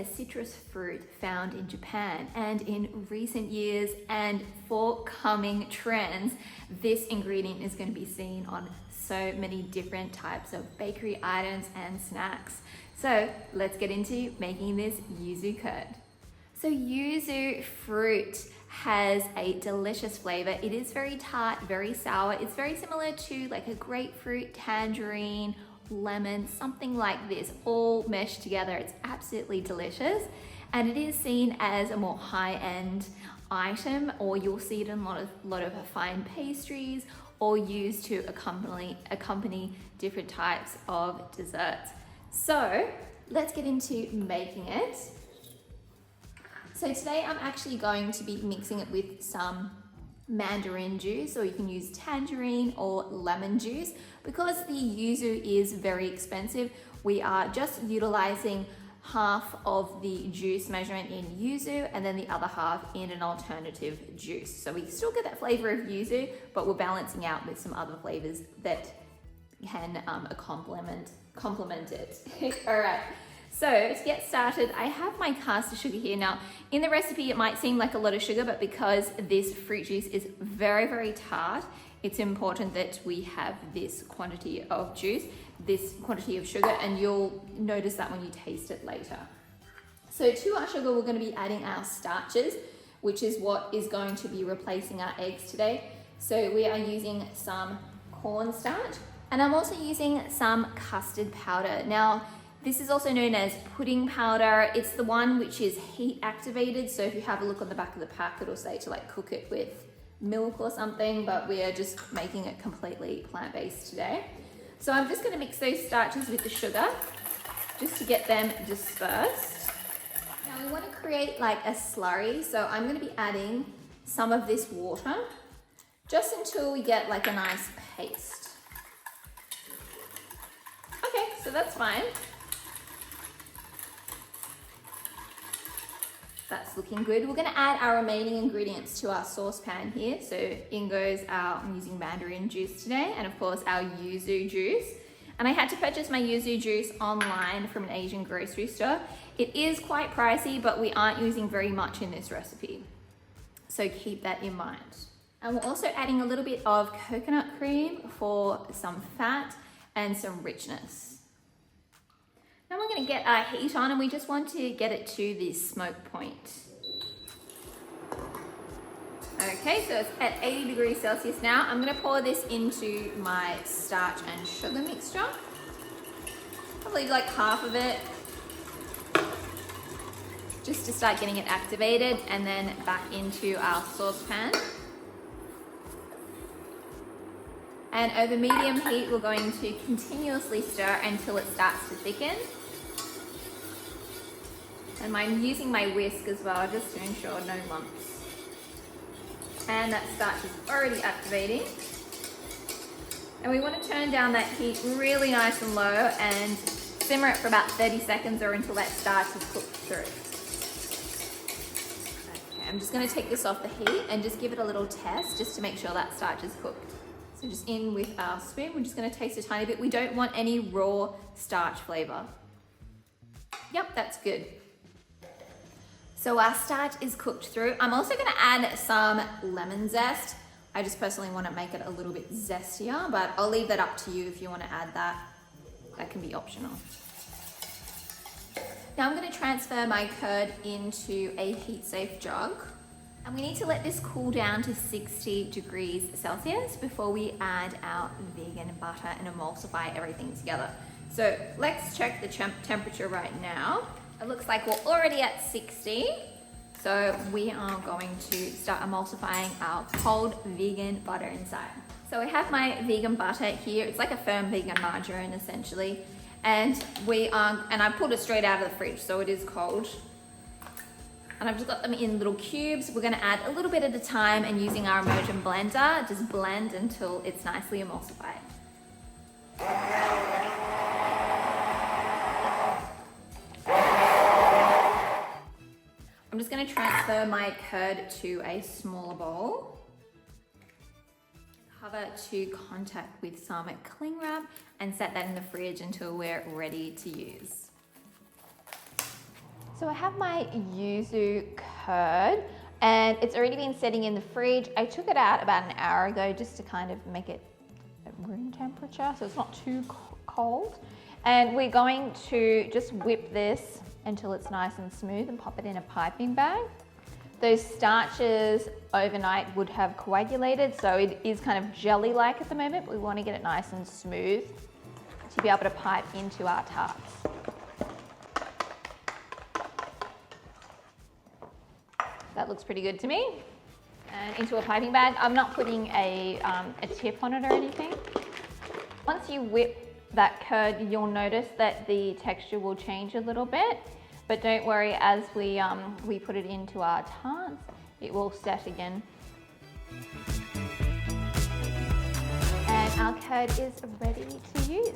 a citrus fruit found in Japan, and in recent years and forthcoming trends, this ingredient is going to be seen on so many different types of bakery items and snacks. So let's get into making this yuzu curd. So yuzu fruit has a delicious flavor. It is very tart, very sour. It's very similar to like a grapefruit, tangerine, lemon, something like this, all meshed together. It's absolutely delicious. And it is seen as a more high-end item, or you'll see it in a lot of fine pastries, or used to accompany different types of desserts. So let's get into making it. So today I'm actually going to be mixing it with some mandarin juice, or you can use tangerine or lemon juice. Because the yuzu is very expensive, we are just utilizing half of the juice measurement in yuzu and then the other half in an alternative juice. So we still get that flavor of yuzu, but we're balancing out with some other flavors that can complement it. All right. So to get started, I have my caster sugar here. Now, in the recipe, it might seem like a lot of sugar, but because this fruit juice is very, very tart, it's important that we have this quantity of juice, this quantity of sugar, and you'll notice that when you taste it later. So to our sugar, we're going to be adding our starches, which is what is going to be replacing our eggs today. So we are using some cornstarch, and I'm also using some custard powder. Now, this is also known as pudding powder. It's the one which is heat activated. So if you have a look on the back of the pack, it'll say to like cook it with milk or something, but we are just making it completely plant-based today. So I'm just gonna mix those starches with the sugar just to get them dispersed. Now we wanna create like a slurry. So I'm gonna be adding some of this water just until we get like a nice paste. Okay, so that's fine. That's looking good. We're gonna add our remaining ingredients to our saucepan here. So in goes I'm using mandarin juice today, and of course our yuzu juice. And I had to purchase my yuzu juice online from an Asian grocery store. It is quite pricey, but we aren't using very much in this recipe. So keep that in mind. And we're also adding a little bit of coconut cream for some fat and some richness. Now we're going to get our heat on, and we just want to get it to this smoke point. Okay, so it's at 80 degrees Celsius now. I'm going to pour this into my starch and sugar mixture. Probably like half of it, just to start getting it activated, and then back into our saucepan. And over medium heat, we're going to continuously stir until it starts to thicken. And I'm using my whisk as well, just to ensure no lumps. And that starch is already activating. And we want to turn down that heat really nice and low and simmer it for about 30 seconds or until that starch is cooked through. Okay, I'm just going to take this off the heat and just give it a little test just to make sure that starch is cooked. So just in with our spoon, we're just going to taste a tiny bit. We don't want any raw starch flavor. Yep, that's good. So our starch is cooked through. I'm also going to add some lemon zest. I just personally want to make it a little bit zestier, but I'll leave that up to you if you want to add that. That can be optional. Now I'm going to transfer my curd into a heat-safe jug. And we need to let this cool down to 60 degrees Celsius before we add our vegan butter and emulsify everything together. So let's check the temperature right now. It looks like we're already at 60. So we are going to start emulsifying our cold vegan butter inside. So I have my vegan butter here. It's like a firm vegan margarine essentially. And I pulled it straight out of the fridge, so it is cold. And I've just got them in little cubes. We're gonna add a little bit at a time, and using our immersion blender, just blend until it's nicely emulsified. I'm just gonna transfer my curd to a smaller bowl. Cover to contact with some cling wrap and set that in the fridge until we're ready to use. So I have my Yuzu Curd and it's already been sitting in the fridge. I took it out about an hour ago just to kind of make it at room temperature so it's not too cold. And we're going to just whip this until it's nice and smooth and pop it in a piping bag. Those starches overnight would have coagulated, so it is kind of jelly-like at the moment, but we want to get it nice and smooth to be able to pipe into our tarts. That looks pretty good to me. And into a piping bag. I'm not putting a tip on it or anything. Once you whip that curd, you'll notice that the texture will change a little bit. But don't worry, as we put it into our tarts, it will set again. And our curd is ready to use.